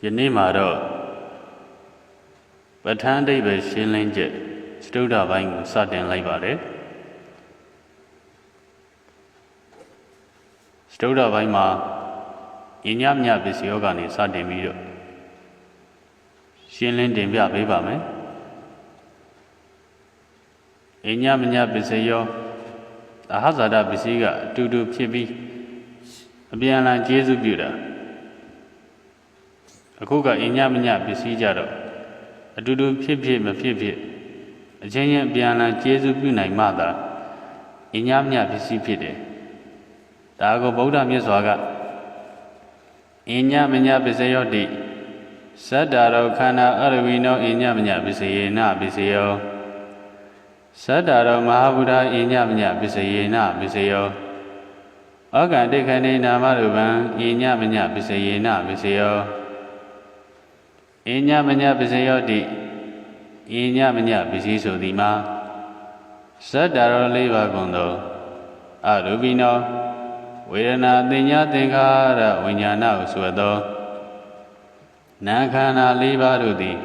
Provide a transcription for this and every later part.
ယနေ့မှာတော့ပဋ္ဌာန်းအဓိပ္ပာယ်ရှင်းလင်းချက်စတုဒ္ဓပိုင်းကိုစတင်လိုက်ပါတယ်စတုဒ္ဓပိုင်းမှာဉာဏ်ညမြပစ္စယောကနေစတင်ပြီးတော့ရှင်းလင်းတင်ပြပေးပါမယ်ဉာဏ်ညမြပစ္စယောသဟဇာတပစ္စည်းကအတူတူဖြစ်ပြီးအပြန်အလှန်ကျေစုပြုတာအခုကအိညာမညပစ္စည်းကြတော့အတူတူဖြစ်ဖြစ်မဖြစ်ဖြစ်အချင်းချင်းပြန်လည်ကျေစုပြုနိုင်မှသာအိညာမညပစ္စည်းဖြစ်တယ်။ဒါကိုဗုဒ္ဓမြတ်စွာကအိညာမညပစ္စယောတိသတ္တရောခန္ဓာအရဝိနောအိညာမညပစ္စယေနပစ္စယောသတ္တရောမဟာဗုဒ္ဓအိညာမညပစ္စယေနပစ္စယောဩကတိခဏိနာမရူပံအိညာမညပစ္စယေနပစ္စယောအညမညပစ္စယောတိအညမညပစ္စည်းဆိုသည်မှာသတ္တရော၄ပါးကုန်သောအရူပိနောဝေဒနာသင်ညာသင်္ခါရဝိညာဏဟုဆိုသောနာခန္ဓာ၄ပါးတို့သည်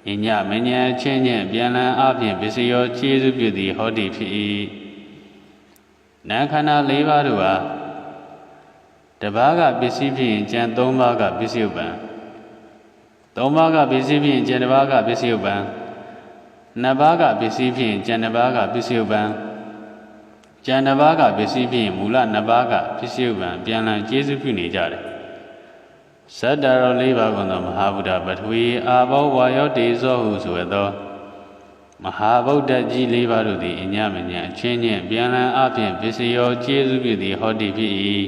အညမညအချင်းချင်းပြန်လည်အပြင်ပစ္စယောခြေစုပြုသည်ဟောတိဖြစ်၏နာခန္ဓာ၄ပါးတို့ဟာတပါးကပစ္စည်းဖြင့်ကျန်၃ပါးကပစ္စယုပ္ပံ၃ပါးကပစ္စည်းဖြင့်ကျန်တစ်ပါးကပစ္စယုပ္ပံနှစ်ပါးကပစ္စည်းဖြင့်ကျန်တစ်ပါးကပစ္စယုပ္ပံကျန်တစ်ပါးကပစ္စည်းဖြင့်မူလနှစ်ပါးကပစ္စယုပ္ပံပြန်လည်ကျေစုပြုနေကြတယ်သတ္တရော၄ပါးကုန်သောမဟာဗုဒ္ဓပထဝီအာဘောဝါယောတေဇောဟုဆိုသောမဟာဗုဒ္ဓကြီး၄ပါးတို့သည်အညမညအချင်းချင်းပြန်လည်အပြင်ပစ္စယောကျေစုပြုသည်ဟောတိဖြစ်၏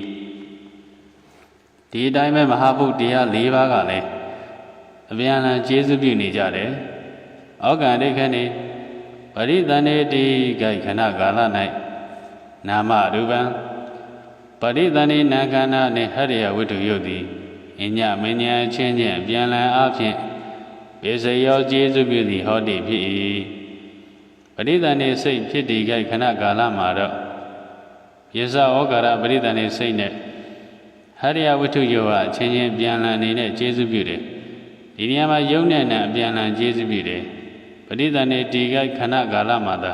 ဒီအတိုင်းပဲမဟာဗုဒ္ဓတရား၄ပါးကလည်းအပြန်အလှန်ကျေစုပြုနေကြတယ်။ဩကံဒိဋ္ဌိနေပရိသန္တေတိဂိုက်ခဏကာလ၌နာမရူပံပရိသန္တေနာခန္ဓာနှင့်ဟရိယဝတ္ထုယုတ်သည်အညမဉ္ဇဉ်ချင်းချင်းအပြန်အလှန်အဖြင့်ပစ္စယောကျေစုပြုသည်ဟောတိဖြစ်၏ပရိသန္တေစိတ်ဖြစ်တည်ဂိုက်ခဏကာလမှာတော့ယဇဩကာရပရိသန္တေစိတ်နဲ့ဟရိယဝတ္ထုယုတ်ဟာအချင်းချင်းပြန်အလှန်အနေနဲ့ကျေစုပြုတယ်ဒီနေရာမှာယုံနဲ့နဲ့အပြန်အလှန်ကျေးဇူးပြုတယ်ပဋိသန္ဓေဒီကိုက်ခဏကာလမှာသာ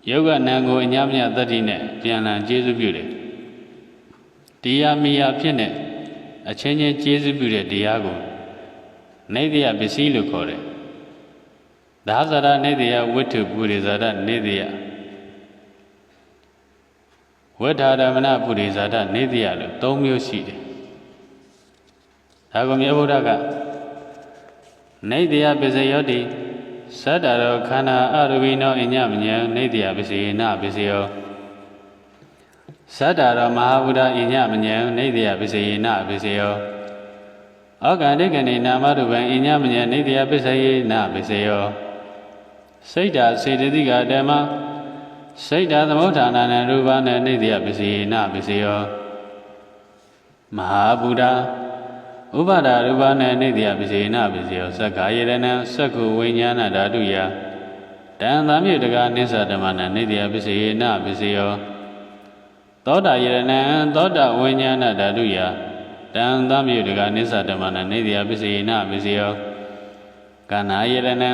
ယုတ်ကနံကိုအညမညသတ္တိနဲ့ပြန်အလှန်ကျေးဇူးပြုတယ်တရားမိယာဖြစ်နဲ့အချင်းချင်းကျေးဇူးပြုတဲ့တရားကိုနေတယပစ္စည်းလို့ခေါ်တယ်ဒါဇာရနေတယဝိတ္ထုပုရိဇာရနေတယဝဋ္ဌာရမဏပုရိဇာရနေတယလို့၃မျိုးရှိတယ်ဒါကိုမြတ်ဗုဒ္ဓကနေတယပစ္စယောတိသတ္တရောခန္ဓာအရူပိနောအညမညံနေတယပစ္စယေနပစ္စယောသတ္တရောမဟာဗုဒ္ဓအညမညံနေတယပစ္စယေနပစ္စယောဩကံဒိဋ္ဌိနေနာမရူပံအညမညံနေတယပစ္စယေနပစ္စယောစိတ်ဓာစေတသိကဓမ္မစိတ်ဓာသမုဋ္ဌာနာနရူပနဲ့နေတယပစ္စယေနပစ္စယောမဟာဗုဒ္ဓဥပါဒရူပနဲ့နေတယပစ္စေနပစ္စယောသက္ကာယရဏံသက္ကုဝိညာဏဓာတုယတံသာမြေတကာနိစ္စဓမ္မနနေတယပစ္စေနပစ္စယောသောတာယရဏံသောတာဝိညာဏဓာတုယတံသာမြေတကာနိစ္စဓမ္မနနေတယပစ္စေနပစ္စယောကာနာယရဏံ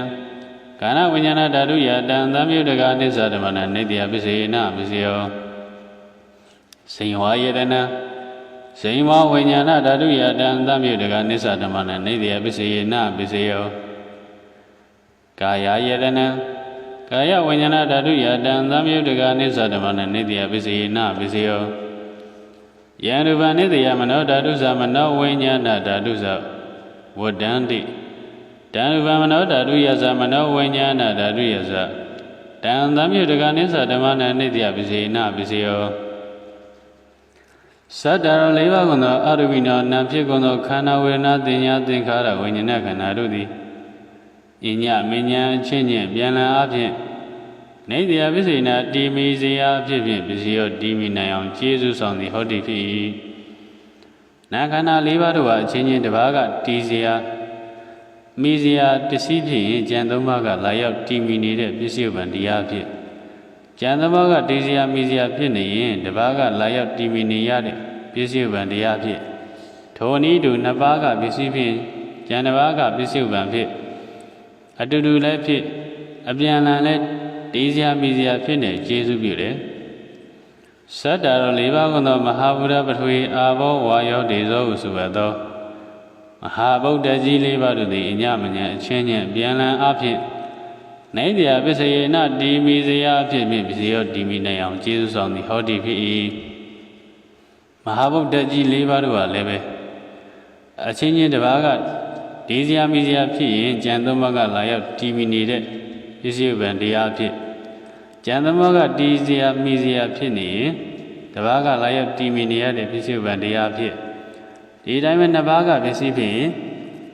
ကာနဝိညာဏဓာတုယတံသာမြေတကာနိစ္စဓမ္မနနေတယပစ္စေနပစ္စယောစိဉ္ဝါယရဏံဇိမဝိညာဏဓာတုယတံသမြေတကနိစ္စဓမ္မနနေတယပစ္စယေနပစ္စယောကာယယရဏံကာယဝိညာဏဓာတုယတံသမြေတကနိစ္စဓမ္မနနေတယပစ္စယေနပစ္စယောယံရူပနိတယမနောဓာတုသမနောဝိညာဏဓာတုသဝတ္တန္တိတံရူပမနောဓာတုယသမနောဝိညာဏဓာတုယသတံသမြေတကနိစ္စဓမ္မနနေတယပစ္စယေနပစ္စယောသတ္တရော၄ပါးကုန်သောအရူပိနောနာဖြစ်ကုန်သောခန္ဓာဝေဒနာသင်ညာသင်္ခါရဝိညာဏခန္ဓာတို့သည်အညမဉ္ဇဉ်အချင်းချင်းပြန်လည်အဖြင့် နေတရားပစ္စေနာတီမီစရာဖြစ်ဖြင့်ပစ္စည်းရောတီမီနိုင်အောင်ကျေးဇူးဆောင်သည်ဟောတိဖြစ်၏နာခန္ဓာ၄ပါးတို့ဟာအချင်းချင်းတစ်ပါးကတီစရာမိစရာပစ္စည်းဖြစ်ရင်ဉာဏ်သုံးပါးကလာရောက်တီမီနေတဲ့ပစ္စည်းဥပ္ပံတရားဖြစ်ဉာဏ်သုံးပါးကတီစရာမိစရာဖြစ်နေရင်တစ်ပါးကလာရောက်တီမီနေရတဲ့ပစ္စည်းဥပ္ပံတရားဖြစ်ထိုနည်းတူနှစ်ပါးကပစ္စည်းဖြင့်ဉာဏ်တစ်ပါးကပစ္စည်းဥပ္ပံဖြစ်အတူတူလည်းဖြစ်အပြန်အလှန်လည်းတီစရာမိစရာဖြစ်နေကျေစုပြုတယ်စတ္တရော၄ပါးကုန်သောမဟာဗုဒ္ဓပထဝီအာဘောဝါယောဒေဇောဟုဆိုအပ်သောမဟာဗုဒ္ဓကြီး၄ပါးတို့သည်အညမဉ္ဇဉ်အချင်းချင်းအပြန်အလှန်အဖြစ်နေတရားပစ္စယေနတီမီစရာအဖြစ်ဖြင့်ပစ္စည်းရောတီမီနိုင်အောင်ကျေးဇူးဆောင်သည်ဟောတိဖြစ်၏မဟာဗုဒ္ဓကြီး၄ပါးတို့ဟာလည်းပဲအချင်းချင်းတစ်ပါးကဒီစရာမိစရာဖြစ်ရင်ဉာဏ်သုံးပါးကလာရောက်တီမီနေတဲ့ပစ္စည်းဥပ္ပံတရားဖြစ်ဉာဏ်သုံးပါးကတီစရာမိစရာဖြစ်နေရင်တစ်ပါးကလာရောက်တီမီနေရတဲ့ပစ္စည်းဥပ္ပံတရားဖြစ်ဒီတိုင်းပဲနှစ်ပါးကပစ္စည်းဖြစ်ရင်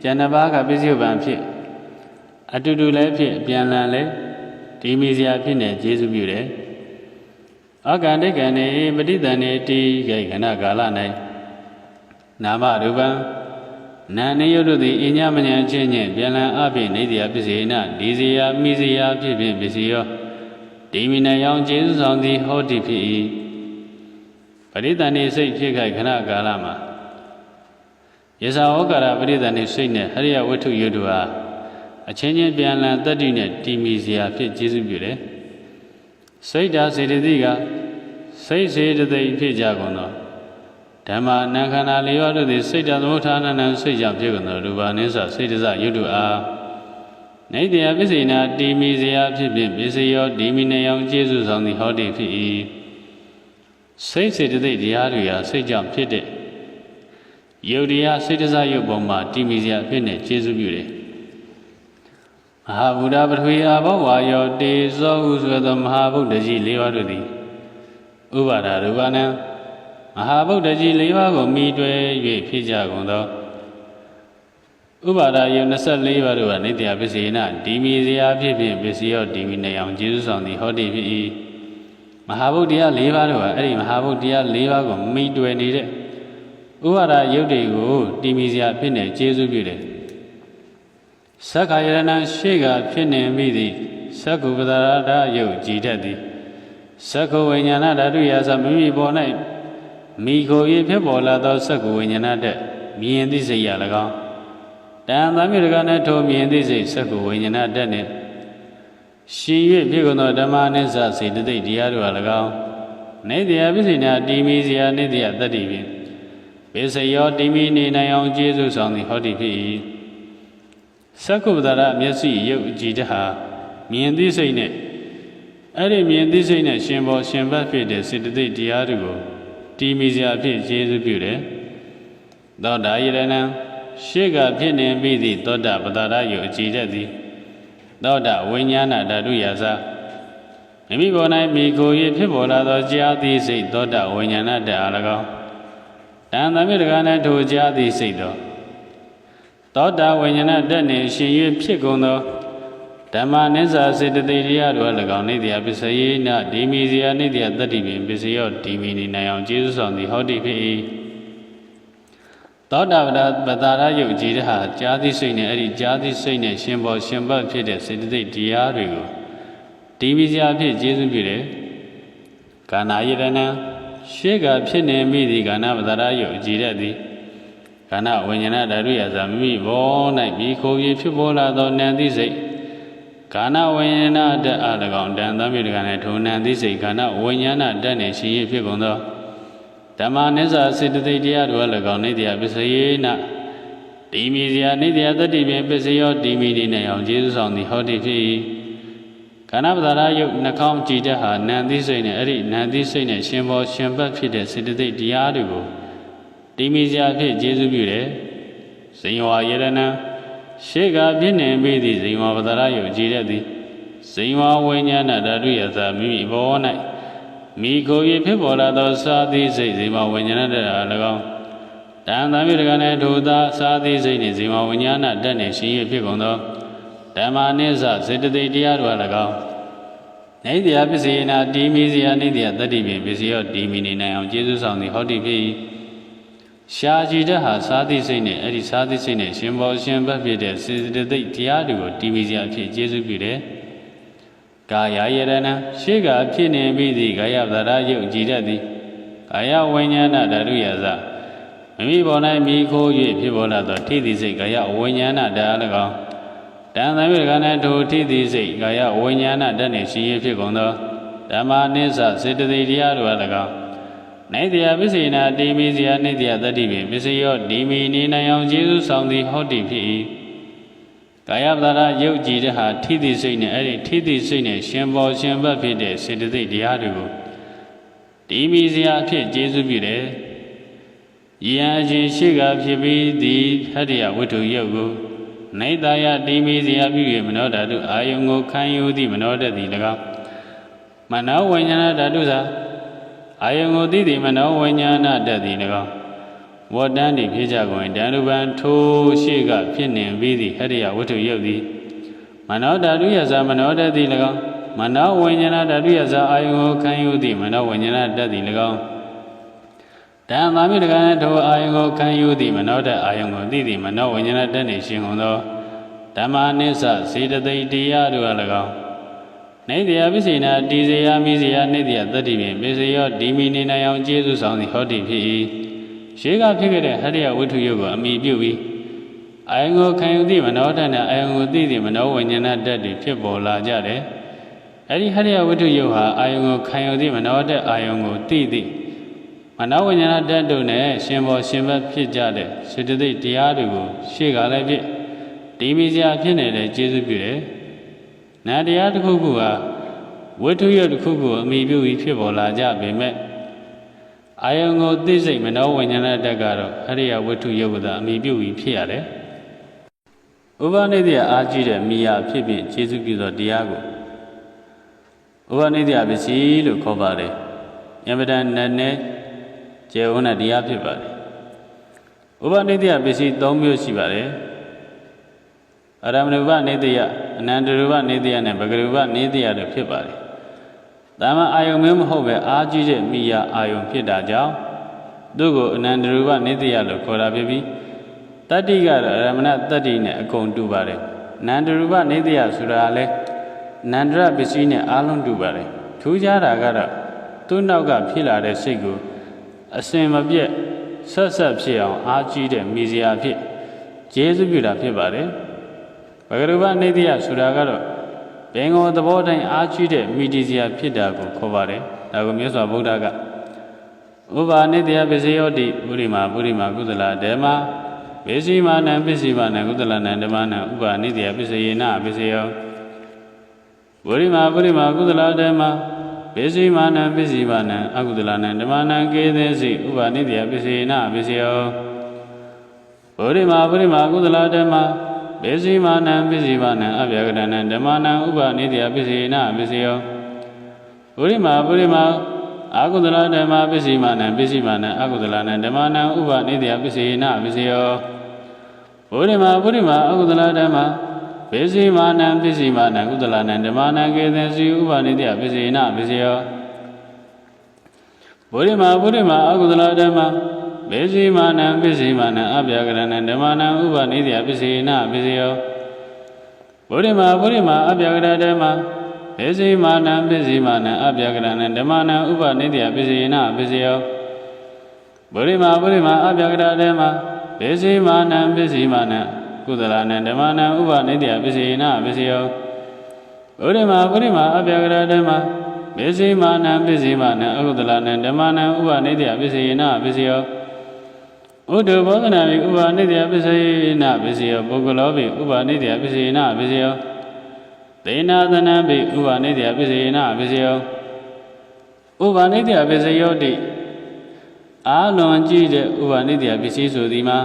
ဉာဏ်နှစ်ပါးကပစ္စည်းဥပ္ပံဖြစ်အတူတူလည်းဖြစ်အပြန်လန်လည်းတီမီစရာဖြစ်နေကျေစုပြုတယ်အကန္တိကံနေပဋိသန္ဓေတိခေခဏကာလ၌နာမရူပံနာနေယုတ်တို့သည်အညမဉ္ဇဉ်ချင်းချင်းပြန်လန်အဖြစ်နေတရားပစ္စေနဒီစရာမိစရာဖြစ်ဖြင့်ပစ္စည်းရောဒီမိနယောင်ကျေစုဆောင်သည်ဟောတိဖြစ်၏ပဋိသန္ဓေစိတ်ဖြစ်ခိုက်ခဏကာလမှာယဇဝကာရပဋိသန္ဓေစိတ်နဲ့ဟရိယဝတ္ထုယုတ်တို့ဟာအချင်းချင်းပြန်လန်တတ္တိနဲ့တီမီစရာဖြစ်ကျေစုပြုတယ်စိတ်ဓာစေတသိကစိတ်စေတသိက်ဖြစ်ကြကုန်သောဓမ္မနာခန္ဓာ၄ပါးတို့သည်စိတ်ဓာသမုဋ္ဌာနနံစိတ်ကြောင့်ဖြစ်ကုန်သောရူပနိစ္စစိတ်တစယုတ်တို့အားနေတရားပစ္စေနာတီမီစရာဖြစ်ဖြင့်ပစ္စည်းရောဒီမီနေအောင်ကျေစုဆောင်သည်ဟောတိဖြစ်၏စိတ်စေတသိက်တရားတွေဟာစိတ်ကြောင့်ဖြစ်တဲ့ယုတ်တရားစိတ်တစယုတ်ပေါ်မှာတီမီစရာဖြစ်နေကျေစုပြုတယ်မဟာဗုဒ္ဓပထဝီအာဘောဝါယောတေဇောဟုဆိုသောမဟာဗုဒ္ဓကြီး၄ပါးတို့သည်ဥပါဒရူပနံမဟာဗုဒ္ဓကြီး၄ပါးကိုမိတွဲ၍ဖြစ်ကြကုန်သောဥပါဒယုံ24ပါးတို့ဟာနေတရားပစ္စေနဒီမီစရာဖြစ်ဖြင့်ပစ္စည်းရောဒီမီနေအောင်ကျေးဇူးဆောင်သည်ဟောတိဖြစ်၏မဟာဗုဒ္ဓတရား၄ပါးတို့ဟာအဲ့ဒီမဟာဗုဒ္ဓတရား၄ပါးကိုမိတွဲနေတဲ့ဥပါဒယုတ်တွေကိုဒီမီစရာဖြစ်နေကျေးဇူးပြုတယ်သက္ခာယရဏရှေ့ကဖြစ်နေမိသည်သက္ကုပ္ပဒါရယုတ်ကြည်တတ်သည်သက္ခဝိညာဏဓာတုရာသမိမိပေါ်၌မိခို၏ဖြစ်ပေါ်လာသောသက္ခဝိညာဏတည်းမြင်သိစိတ်ရ၎င်းတန်သမြုတကနဲ့ထိုမြင်သိစိတ်သက္ခဝိညာဏတည်းနှင့်ရှင်၍ဖြစ်ကုန်သောဓမ္မနိစ္စစေတသိက်တရားတို့ဟာ၎င်းနေတရားပစ္စေနာတီမီစရာနေတရားတတ္တိဖြင့်ပစ္စယောတီမီနေနိုင်အောင်ကျေးဇူးဆောင်သည်ဟောတိဖြစ်၏သက္ကုပ္ပဒါရမျက်စိရုပ်ကြည်တဟာမြင်သိစိတ်နဲ့အဲ့ဒီမြင်သိစိတ်နဲ့ရှင်ဘောရှင်ဘတ်ဖြစ်တဲ့စေတသိက်တရားတွေကိုတီမီစရာဖြစ်ကျေးဇူးပြုတယ်သောတာယရဏံရှေ့ကဖြစ်နေပြီးသည့်သောတာပဒါရယုတ်အကြည်တတ်သည်သောတာဝိညာဏဓာတုရာဇမိမိပေါ်၌မိကိုယ်ဖြစ်ပေါ်လာသောကြာတိစိတ်သောတာဝိညာဏတအား၎င်းတန်သမြတကနဲ့ထိုကြာတိစိတ်သောတာဝိညာဏတက်နှင့်ရှင်၍ဖြစ်ကုန်သောဓမ္မနိစ္စစေတသိက်တရားတို့၎င်းနေတရားပစ္စယေနဒီမီစရာနေတရားတတ္တိပင်ပစ္စယောဒီမီနေနိုင်အောင်ကျေးဇူးဆောင်သည်ဟောတိဖြစ်၏သောတာပဒါရယုတ်ကြည်တဟာကြာတိစိတ်နဲ့အဲ့ဒီကြာတိစိတ်နဲ့ရှင်ဘောရှင်ဘတ်ဖြစ်တဲ့စေတသိက်တရားတွေကိုဒီမီစရာဖြစ်ကျေးဇူးပြုတယ်ကာနာယရဏံရှေ့ကဖြစ်နေမိသည်ကာနာပဒါရယုတ်ကြည်တတ်သည်ကာနဝိညာဏဓာတုရာဇမိမိဘော၌မိခို၍ဖြစ်ပေါ်လာသောနံသိစိတ်ကာနဝိညာဏဓာတ်အား၎င်းတန်သမြုတကနဲ့ထိုနံသိစိတ်ကာနဝိညာဏဓာတ်နှင့်ရှင်ရဖြစ်ကုန်သောဓမ္မနိစ္စစေတသိက်တရားတို့၎င်းနေတရားပစ္စယေနဒီမီစရာနေတရားတတ္တိပင်ပစ္စယောဒီမီနေနိုင်အောင်ကျေးဇူးဆောင်သည်ဟောတိဖြစ်၏ကာနပဒါရယုတ်နှကောင်းကြည်တတ်ဟာနံသိစိတ်နဲ့အဲ့ဒီနံသိစိတ်နဲ့ရှင်ဘောရှင်ဘတ်ဖြစ်တဲ့စေတသိက်တရားတွေကိုဒီမီစရာဖြစ်ကျေးဇူးပြုတယ်ဇိဝယရဏံရှေ့ကပြည့်နေပြီးသည့်ဇိဝပဒါရယုတ်ကြည်တတ်သည်ဇိဝဝိညာဏဓာတုယသမိမိဘော၌မိကိုယ်ဖြစ်ပေါ်လာသောစာသီစိတ်ဇိဝဝိညာဏတည်းအား၎င်းတန်သမြုတကနဲ့ထိုသာစာသီစိတ်နှင့်ဇိဝဝိညာဏတည်းနှင့်ရှင်ရဖြစ်ကုန်သောဓမ္မနိစ္စစေတသိက်တရားတို့အား၎င်း နေတ္တယပစ္စယေနာတိမိစရာနေတ္တယတတ္တိဖြင့်ပစ္စယောတိမိနေနိုင်အောင်ကျေးဇူးဆောင်သည်ဟောတိဖြစ်၏ရှားကြည်တတ်ဟာစာသိစိတ်နဲ့အဲ့ဒီစာသိစိတ်နဲ့ရှင်ဘောရှင်ဘတ်ဖြစ်တဲ့စေတသိက်တရားတွေကိုတိမိစရာအဖြစ်ကျေးဇူးပြုတယ်ကာယယရဏရှေ့ကအဖြစ်နေပြီးသည့်ကာယဗဒရာယုတ်ကြည်တတ်သည်ကာယဝိညာဏဓာတုယသမိမိပေါ်၌မိခိုး၍ဖြစ်ပေါ်လာသောထိတိစိတ်ကာယဝိညာဏဓာတ်၎င်းတန်သံမြကနဲ့ထိုထိတိစိတ်ကာယဝိညာဏဓာတ်နှင့်ရှိရဖြစ်ကုန်သောဓမ္မနိစ္စစေတသိက်တရားတို့အား၎င်းနေတ္တယပစ္စေနာတိမိစရာနေတ္တယတတ္တိဖြင့်ပစ္စယောဒီမိနေနိုင်အောင်ကျေးဇူးဆောင်သည်ဟောတိဖြစ်၏ကာယပဒါရယုတ်ကြည်တဲ့ဟာထိတိစိတ်နဲ့အဲ့ဒီထိတိစိတ်နဲ့ရှင်ပေါ်ရှင်ဘတ်ဖြစ်တဲ့စေတသိက်တရားတွေကိုဒီမိစရာအဖြစ်ကျေးဇူးပြုတယ်ယံအချင်းရှိကဖြစ်ပြီးသည်ဟတ္တယဝတ္ထုယုတ်ကိုနေတ္တယတိမိစရာပြု၍မနောဓာတုအာယုံကိုခံယူသည့်မနောတတ်သည်၎င်းမနောဝိညာဏဓာတုသာအာယုံကိုသိသည်မနောဝိညာဏတတ်သည်၎င်းဝတ္တန်တိဖြစ်ကြကုန်တန်ရုပံထိုရှိကဖြစ်နေပြီးသည်ဟတ္တယဝတ္ထုယုတ်သည်မနောဓာတုယဇာမနောတတ်သည်၎င်းမနောဝိညာဏဓာတုယဇာအာယုံကိုခံယူသည့်မနောဝိညာဏတတ်သည်၎င်းတံသာမိတကံထိုအာယုံကိုခံယူသည့်မနောတတ်အာယုံကိုသိသည်မနောဝိညာဏတတ်နှင့်ရှင်ကုန်သောဓမ္မနိစ္စစေတသိက်တရားတို့အား၎င်းနေတ္တယပစ္စေနာတိစေယမိစေယနေတ္တယတတ္တိဖြင့်ပစ္စယောဒီမိနေနိုင်အောင်ကျေးဇူးဆောင်သည်ဟောတိဖြစ်၏ရှေးကဖြစ်ခဲ့တဲ့ဟတ္တယဝတ္ထုယုတ်ကိုအမိပြုပြီးအာယုံကိုခံယူသည့်မနောတတ်နှင့်အာယုံကိုသိသည့်မနောဝိညာဏတတ်တွေဖြစ်ပေါ်လာကြတယ်အဲဒီဟတ္တယဝတ္ထုယုတ်ဟာအာယုံကိုခံယူသည့်မနောတတ်အာယုံကိုသိသည့်မနောဝိညာဏတတ်တို့နဲ့ရှင်ဘောရှင်ဘတ်ဖြစ်ကြတဲ့စေတသိက်တရားတွေကိုရှေးကလည်းဖြစ်ဒီမိစရာဖြစ်နေတဲ့ကျေးဇူးပြုတယ်။နာတရားတစ်ခုခုဟာဝတ္ထုယုတ်တစ်ခုခုအမိပြုပြီးဖြစ်ပေါ်လာကြပေမဲ့အာယုံကိုသိစိတ်မနောဝိညာဏတတ်ကတော့အရိယဝတ္ထုယုတ်ကသာအမိပြုပြီးဖြစ်ရတယ်။ဥပနိဒယအားကြီးတဲ့မိယာဖြစ်ပြီးကျေးဇူးပြုသောတရားကိုဥပနိဒယပစ္စည်းလို့ခေါ်ပါတယ်။ယမတန်နဲ့ကျေဝနာတရားဖြစ်ပါတယ်။ဥပနိဒယပစ္စည်း၃မျိုးရှိပါတယ်။အရမဏုပနေတယအနန္တရူပနေတယနဲ့ပဂရူပနေတယတို့ဖြစ်ပါတယ်။ဒါမှအာယုံမျိုးမဟုတ်ပဲအာကြီးတဲ့မိယာအာယုံဖြစ်တာကြောင့်သူ့ကိုအနန္တရူပနေတယလို့ခေါ်တာဖြစ်ပြီးတတ္တိကတော့အရမဏတတ္တိနဲ့အကုန်တူပါတယ်။အနန္တရူပနေတယဆိုတာလည်းနန္တရပစ္စည်းနဲ့အားလုံးတူပါတယ်။ထူးခြားတာကတော့သူ့နောက်ကဖြစ်လာတဲ့စိတ်ကိုအစင်မပြတ်ဆက်ဆက်ဖြစ်အောင်အာကြီးတဲ့မိစရာဖြစ်ကျေးဇူးပြုတာဖြစ်ပါတယ်။ဘဂရူပနေတယဆိုတာကတော့ဘင်္ဂောသဘောတိုင်းအာချီတဲ့မိတိစရာဖြစ်တာကိုခေါ်ပါတယ်။ဒါကိုမြတ်စွာဘုရားကဥပါနေတယပစ္စယောတိပုရိမာကုသလဓမ္မပစ္စည်းမာနံပစ္စည်းမာနံကုသလနံဓမ္မနံဥပါနေတယပစ္စယေနပစ္စယောပုရိမာကုသလဓမ္မပစ္စည်းမာနံပစ္စည်းမာနံအကုသလနံဓမ္မနံကေသေစိဥပါနေတယပစ္စယေနပစ္စယောပုရိမာကုသလဓမ္မပစ္စည်းမာနံပစ္စည်းမာနံအဗျာကရဏံဓမ္မနံဥပနိတယပစ္စယေနပစ္စယောပုရိမာအာကုသလဓမ္မပစ္စည်းမာနံအကုသလနံဓမ္မနံဥပနိတယပစ္စယေနပစ္စယောပုရိမာအာကုသလဓမ္မပစ္စည်းမာနံကုသလနံဓမ္မနံကေသင်စီဥပနိတယပစ္စယေနပစ္စယောပုရိမာအာကုသလဓမ္မပစ္စည်းမာနံအဗျာကရဏံဓမ္မနံဥပနိတယပစ္စယေနပစ္စယောပုရိမာအဗျာကရဓမ္မပစ္စည်းမာနံအဗျာကရဏံဓမ္မနံဥပနိတယပစ္စယေနပစ္စယောပုရိမာအဗျာကရဓမ္မပစ္စည်းမာနံကုသလနံဓမ္မနံဥပနိတယပစ္စယေနပစ္စယောပုရိမာအဗျာကရဓမ္မပစ္စည်းမာနံအကုသလနံဓမ္မနံဥပနိတယပစ္စယေနပစ္စယောဥဒ္ဓဘောဓနာပိဥပနိတယပစ္စယေနပစ္စယောပုဂ္ဂလောပိဥပနိတယပစ္စယေနပစ္စယောသေနာသနံပိဥပနိတယပစ္စယေနပစ္စယောဥပနိတယပစ္စယောတိအာလွန်ကြည့်တဲ့ဥပနိတယပစ္စည်းဆိုသည်မှာ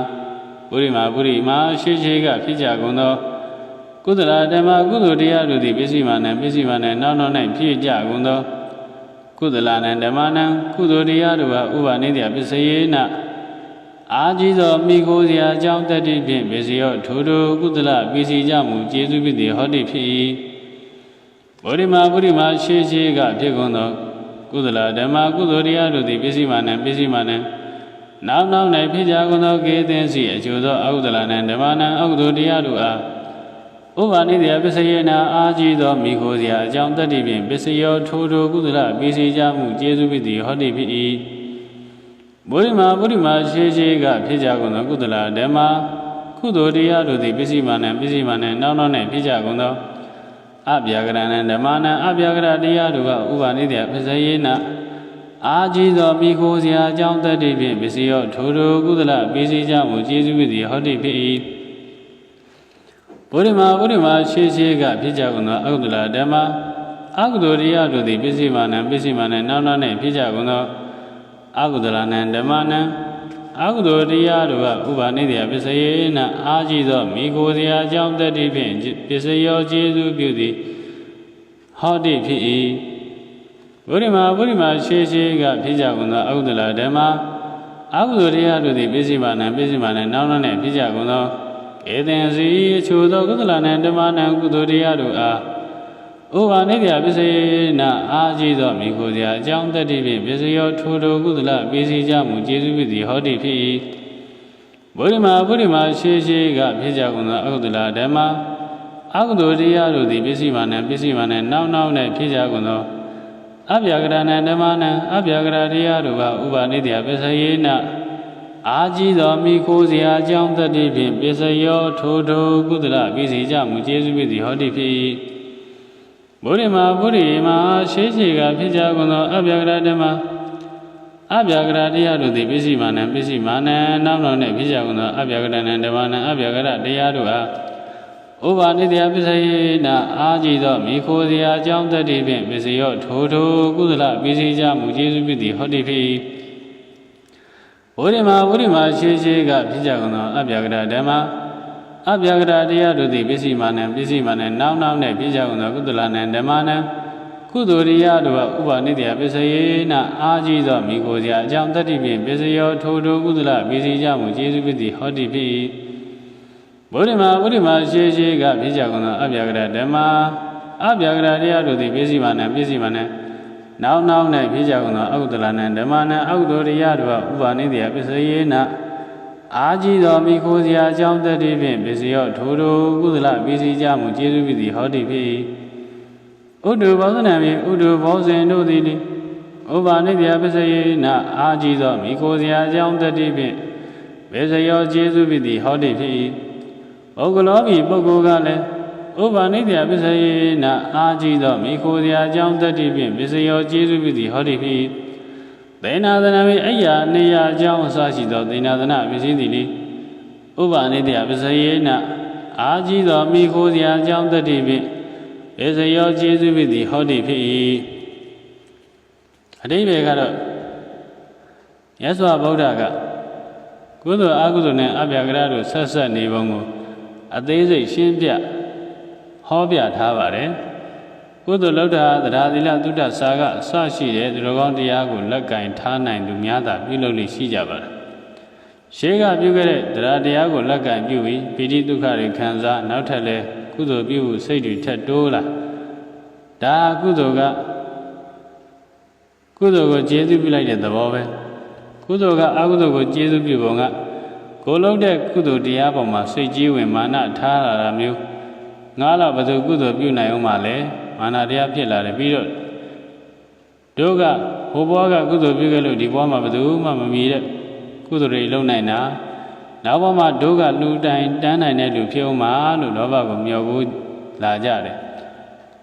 ပုရိမာရှိကဖြစ်ကြကုန်သောကုသလဓမ္မကုသိုလ်တရားတို့သည်ပစ္စည်းမာနံနောက်၌ဖြစ်ကြကုန်သောကုသလနံဓမ္မနံကုသိုလ်တရားတို့ဟာဥပနိတယပစ္စယေနအာကြီးသောမိခိုးစရာအကြောင်းတတ္တိဖြင့်ပစ္စယောထိုကုသလပစ္စည်းကြမူကျေစုဖြစ်သည်ဟောတိဖြစ်၏ ဗောဓိမာပုရိမာရှေးရှေးကဖြစ်ကုန်သောကုသလဓမ္မကုသိုလ်တရားတို့သည်ပစ္စည်းမာနံပစ္စည်းမာနံနောက်နောက်၌ဖြစ်ကြကုန်သောကေသင်စီအကျိုးသောအကုသလနံဓမ္မနံအကုသိုလ်တရားတို့အားဥပနိဒေယပစ္စယေနာအာကြီးသောမိခိုးစရာအကြောင်းတတ္တိဖြင့်ပစ္စယောထိုကုသလပစ္စည်းကြမှုကျေစုဖြစ်သည်ဟောတိဖြစ်၏ဗောဓိမာပုရိမာရှေးရှေးကဖြစ်ကြကုန်သောကုသလဓမ္မကုသိုလ်တရားတို့သည်ပစ္စည်းမာနံပစ္စည်းမာနံနောက်နောက်၌ဖြစ်ကြကုန်သောအပြာကရဏံဓမ္မနံအပြာကရတရားတို့ကဥပနိဒေယပစ္စယေနာအာကြီးသောမိခိုးစရာအကြောင်းတတ္တိဖြင့်ပစ္စယောထိုကုသလပစ္စည်းကြမှုကျေစုဖြစ်သည်ဟောတိဖြစ်၏ဗုဒ္ဓမာရှေးရှေးကဖြစ်ကြကုန်သောအကုသလဓမ္မအကုသိုလ်တရားတို့သည်ပစ္စည်းမာနံနောက်နောက်၌ဖြစ်ကြကုန်သောအကုသလနံဓမ္မနံအကုသိုလ်တရားတို့ကဥပနိဒေယပစ္စယေနအာကြီးသောမိခိုးစရာအကြောင်းတတ္တိဖြင့်ပစ္စယောကျေစုပြုသည်ဟောတိဖြစ်၏ဗုဒ္ဓမာရှေးရှေးကဖြစ်ကြကုန်သောအကုသလဓမ္မအကုသိုလ်တရားတို့သည်ပစ္စည်းမာနံနောက်နောက်၌ဖြစ်ကြကုန်သောဧသင်စီအချို့သောကုသလနံဓမ္မနံကုသိုလ်တရားတို့အားဥပနိဒေယပစ္စယေနအာကြီးသောမိခိုးစရာအကြောင်းတတ္တိဖြင့်ပစ္စယောထိုကုသလပစ္စည်းကြမှုကျေစုဖြစ်သည်ဟောတိဖြစ်၏ဗုဒ္ဓမာရှေးရှေးကဖြစ်ကြကုန်သောအကုသလဓမ္မအကုသိုလ်တရားတို့သည်ပစ္စည်းမာနံနောက်နောက်၌ဖြစ်ကြကုန်သောအပြာကရဏံဓမ္မနံအပြာကရတရားတို့ကဥပနိဒေယပစ္စယေနအာကြီးသောမိခိုးစရာအကြောင်းတတ္တိဖြင့်ပစ္စယောထိုကုသလပစ္စည်းကြမှုကျေစုဖြစ်သည်ဟောတိဖြစ်၏ဗုဒ္ဓမာရှေးရှေးကဖြစ်ကြကုန်သောအပြာကရဓမ္မအပြာကရတရားတို့သည်ပစ္စည်းမာနံနောက်နောက်၌ဖြစ်ကြကုန်သောအပြာကရဏံဓမ္မနံအပြာကရတရားတို့အားဥပနိဒေယပစ္စယေနအာကြီးသောမိခိုးစရာအကြောင်းတတ္တိဖြင့်ပစ္စယောထိုကုသလပစ္စည်းကြမှုကျေစုဖြစ်သည်ဟောတိဖြစ်၏ဗုဒ္ဓမာရှေးရှေးကဖြစ်ကြကုန်သောအပြာကရဓမ္မအပြာကရတရားတို့သည်ပစ္စည်းမာနံနောက်နောက်၌ဖြစ်ကြကုန်သောကုသလနံဓမ္မနံကုသိုလ်တရားတို့ကဥပနိဒေယပစ္စယေနအာကြီးသောမိခိုးစရာအကြောင်းတတ္တိဖြင့်ပစ္စယောထိုကုသလပစ္စည်းကြမှုကျေစုဖြစ်သည်ဟောတိဖြစ်၏ဗုဒ္ဓမာရှေးရှေးကဖြစ်ကြကုန်သောအပြာကရဓမ္မအပြာကရတရားတို့သည်ပစ္စည်းမာနံနောက်နောက်၌ဖြစ်ကြကုန်သောအကုသလနံဓမ္မနံအကုသိုလ်တရားတို့ကဥပနိဒေယပစ္စယေနအာကြီးသောမိခိုးစရာအကြောင်းတတ္တိဖြင့်ပစ္စယောထိုကုသလပစ္စည်းကြမှုကျေစုဖြစ်သည်ဟောတိဖြစ်၏ဥဒ္ဓဘောဇနံဖြင့်ဥဒ္ဓဘောဇဉ်တို့သည်ဥပနိဒေယပစ္စယေနအာကြီးသောမိခိုးစရာအကြောင်းတတ္တိဖြင့်ပစ္စယောကျေစုဖြစ်သည်ဟောတိဖြစ်၏ပုဂ္ဂလောဘီပုဂ္ဂိုလ်ကလည်းဥပနိဒေယပစ္စယေနအာကြီးသောမိခိုးစရာအကြောင်းတတ္တိဖြင့်ပစ္စယောကျေစုဖြစ်သည်ဟောတိဖြစ်၏သေနာသနာဖြင့်အရာနေရာအကြောင်းအစရှိသောသေနာသနာပစ္စည်းသည်ဥပနိဒေယပစ္စယေနအာကြီးသောမိခိုးစရာအကြောင်းတတ္တိဖြင့်ပစ္စယောကျေစုဖြစ်သည်ဟောတိဖြစ်၏အတိပ္ပယ်ကတော့မြတ်စွာဘုရားကကုသိုလ်အကုသိုလ်နဲ့အပြာကရတို့ဆက်ဆက်နေပုံကိုအသေးစိတ်ရှင်းပြဟောပြထားပါတယ်ကုသိုလ်လုပ်တာသဒ္ဓါသီလသုဒ္ဓစာကအစရှိတဲ့သူတော်ကောင်းတရားကိုလက်ကင်ထားနိုင်သူများသာပြုလုပ်လို့ရှိကြပါတယ်ရှေးကပြုခဲ့တဲ့တရားတရားကိုလက်ကင်ပြုပြီးပိဋိဒုက္ခတွေခံစားနောက်ထပ်လဲကုသိုလ်ပြုဖို့စိတ်တွေထက်တိုးလာဒါကုသိုလ်ကိုကျေစုပြုလိုက်တဲ့သဘောပဲကုသိုလ်ကအကုသိုလ်ကိုကျေစုပြုပုံကကိုလုပ်တဲ့ကုသိုလ်တရားပေါ်မှာစိတ်ကြီးဝင်မာနထားလာတာမျိုးငါတော့ဘယ်သူကုသိုလ်ပြုနိုင်အောင်မလဲမာနတရားဖြစ်လာတယ်ပြီးတော့တို့ကဟိုဘွားကကုသိုလ်ပြုခဲ့လို့ဒီဘွားမှာဘယ်သူမှမမီတဲ့ကုသိုလ်တွေလုပ်နိုင်တာနောက်ဘဝမှာတို့ကလူတိုင်တန်းနိုင်တဲ့လူဖြစ်အောင်မလို့လောဘကိုမျှော်ကိုလာကြတယ်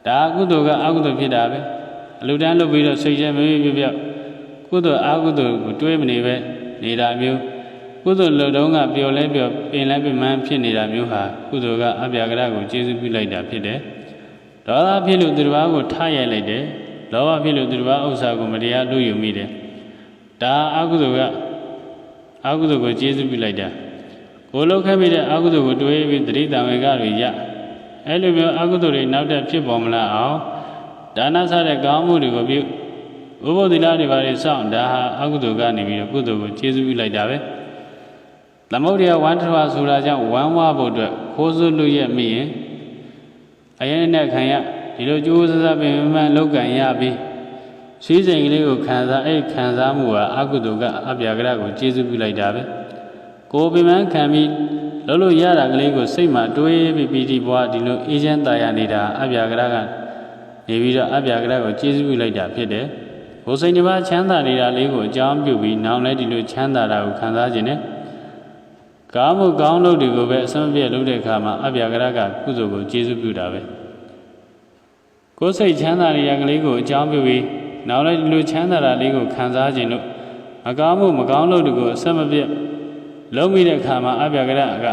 ဒါကုသိုလ်ကအကုသိုလ်ဖြစ်တာပဲအလူတန်းလုပ်ပြီးတော့စိတ်ချက်မမေ့ပြပြကုသိုလ်အကုသိုလ်ကိုတွေးမနေပဲနေတာမျိုးကုသိုလ်လုပ်တော့ကပျော်လဲပျော်ပင်လဲပင်မဖြစ်နေတာမျိုးဟာကုသိုလ်ကအပြာကရကိုကျေစုပြုလိုက်တာဖြစ်တယ်ဒေါသဖြစ်လို့သူတစ်ပါးကိုထားရိုက်လိုက်တယ်လောဘဖြစ်လို့သူတစ်ပါးဥစ္စာကိုမတရားလုပ်ယူမိတယ်ဒါအကုသိုလ်ကိုကျေစုပြုလိုက်တာကိုလှုပ်ခဲ့ပြီးတဲ့အကုသိုလ်ကိုတွေးပြီးတတိတံဝေကတွေရအဲ့လိုမျိုးအကုသိုလ်တွေနောက်တက်ဖြစ်ပေါ်မလာအောင်ဒါနစတဲ့ကောင်းမှုတွေကိုပြုဥပုသ္တိလတွေပါလေစောင့်ဒါဟာအကုသိုလ်ကနေပြီးတော့ကုသိုလ်ကိုကျေစုပြုလိုက်တာပဲသမုဒ္ဒရာဝန္ထဝဆိုတာကြောင့်ဝမ်းဝါဖို့အတွက်ခိုးစွတ်လို့ရမိရင်အရင်နဲ့ခံရ ဒီလိုကြိုးစားပင်မှန်လောက်ကန်ရပြီးစည်းစိမ်ကလေးကိုခံစားခံစားမှုဟာအကုသိုလ်ကအပြာကရကိုကျေစုပြုလိုက်တာပဲကိုပင်မှန်ခံပြီးလို့လို့ရတာကလေးကိုစိတ်မှာတွေးပြီးပီတိဘွားဒီလိုအေးချမ်းသာရနေတာအပြာကရကနေပြီးတော့အပြာကရကိုကျေစုပြုလိုက်တာဖြစ်တယ်ဘုစိန်တစ်ပါးချမ်းသာနေတာလေးကိုအကြောင်းပြုပြီးနောင်လဲဒီလိုချမ်းသာတာကိုခံစားခြင်းနဲ့ကောင်းမှုကောင်းလုပ်တွေကိုပဲအစွမ်းပြည့်လုပ်တဲ့အခါမှာအပြာကရကကုသိုလ်ကိုကျေစုပြုတာပဲကိုယ်စိတ်ချမ်းသာနေတဲ့ကလေးကိုအကြောင်းပြုပြီးနောက်လဲဒီလိုချမ်းသာတာလေးကိုခံစားခြင်းလို့မကောင်းမှုမကောင်းလုပ်တွေကိုအစွမ်းမပြည့်လုပ်မိတဲ့အခါမှာအပြာကရက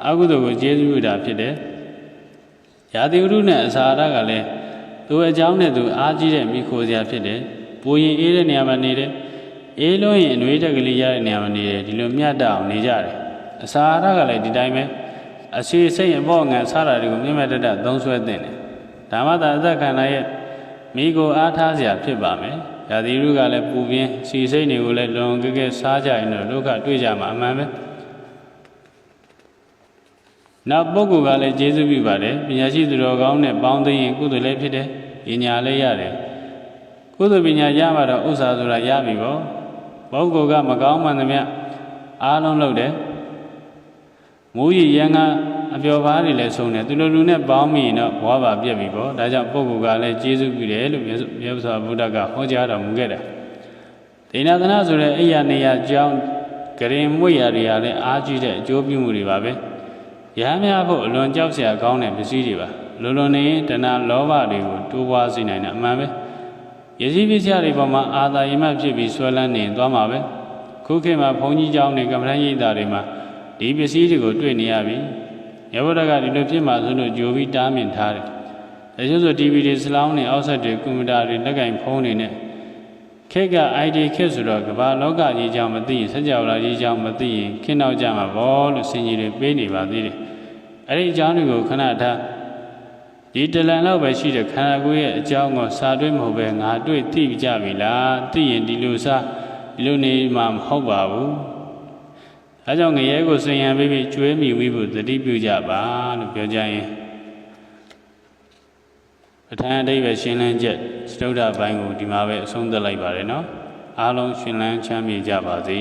အကုသိုလ်ကိုကျေစုပြုတာဖြစ်တယ်ရာသီဥတုနဲ့အစာအာဟာရကလည်းသူအကြောင်းနဲ့သူအားကြီးတဲ့မိခိုစရာဖြစ်တယ်ပူရင်အေးတဲ့နေရာမှာနေတယ်အေးလို့ရင်အနှွေးတက်ကလေးရတဲ့နေရာမှာနေတယ်ဒီလိုမြတ်တအောင်နေကြတယ်အစာအာဟာရကလည်းဒီတိုင်းပဲအစီစိတ်အပေါ့ငံစားတာတွေကိုမြင့်မြတ်တတ်သုံးဆွဲသင့်တယ်ဒါမှသာအသက်ခန္ဓာရဲ့မိကိုအားထားစရာဖြစ်ပါမယ်ရာသီဥတုကလည်းပူပြင်းစီစိတ်တွေကိုလည်းလွန်ကဲကဲစားကြရင်တော့ဒုက္ခတွေ့ကြမှာအမှန်ပဲနောက်ပုဂ္ဂိုလ်ကလည်းကျေးဇူးပြုပါတယ်ပညာရှိသူတော်ကောင်းနဲ့ပေါင်းသိရင်ကုသိုလ်လည်းဖြစ်တယ်ပညာလည်းရတယ်ကုသိုလ်ပညာရမှတော့ဥစ္စာဆိုတာရပြီပေါ့ပုဂ္ဂိုလ်ကမကောင်းမှန်သမျှအားလုံးလုပ်တယ်မူရည်ရန်ကအပျော်ပါးတွေလည်းဆုံးတယ်သူတို့လူနဲ့ပေါင်းမိရင်တော့ဘဝပါပြက်ပြီပေါ့ဒါကြောင့်ပုဂ္ဂိုလ်ကလည်းကျေးဇူးပြုတယ်လို့မြတ်စွာဘုရားကဟောကြားတော်မူခဲ့တယ်ဒိဏသနာဆိုတဲ့အိယာနေရာကြောင်းကရင်မွေရာတွေဟာလည်းအားကြီးတဲ့အကျိုးပြုမှုတွေပါပဲရဟန်းများဖို့အလွန်ကြောက်စရာကောင်းတဲ့ပစ္စည်းတွေပါလွန်လွန်နေရင်တဏှာလောဘတွေကိုတိုးပွားစေနိုင်တယ်အမှန်ပဲရည်စည်းပစ္စည်းတွေပေါ်မှာအာသာယမဖြစ်ပြီးဆွဲလန်းနေသွားမှာပဲခုခေတ်မှာဘုန်းကြီးကျောင်းတွေကမ္ဘာရိပ်သားတွေမှာဒီပစ္စည်းတွေကိုတွေ့နေရပြီရဘုဒ္ဓကဒီလိုဖြစ်မှဆိုလို့ကြိုပြီးတားမြင်ထားတယ်ဒါကြောင့်ဆို TV တွေစလောင်းတွေအောက်ဆက်တွေကွန်ပျူတာတွေလက်ကင်ဖုန်းတွေနဲ့ခေတ်က ID ခေတ်ဆိုတော့ကမ္ဘာလောကကြီးကြောင့်မသိရင်စัจ java လာကြီးကြောင့်မသိရင်ခင်းနောက်ကြမှာဘောလို့ဆင်ကြီးတွေပေးနေပါသေးတယ်အဲ့ဒီအကြောင်းတွေကိုခဏထားဒီတလန်လောက်ပဲရှိတဲ့ခန္ဓာကိုယ်ရဲ့အကြောင်းကိုစာတွေ့မဟုတ်ပဲငါတွေ့သိကြပြီလားသိရင်ဒီလိုစားဒီလိုနေမှာမဟုတ်ပါဘူးအဲကြောင့်ငရဲကိုစင်ရံပြီးကျွေးမိဝိဖို့သတိပြုကြပါလို့ပြောကြရင်ပဋ္ဌာန်းအဓိပ္ပာယ်ရှင်းလင်းချက်စတုဒ္ဓဘိုင်းကိုဒီမှာပဲအဆုံးသတ်လိုက်ပါတယ်နော်အားလုံးရှင်းလန်းချမ်းမြေကြပါစေ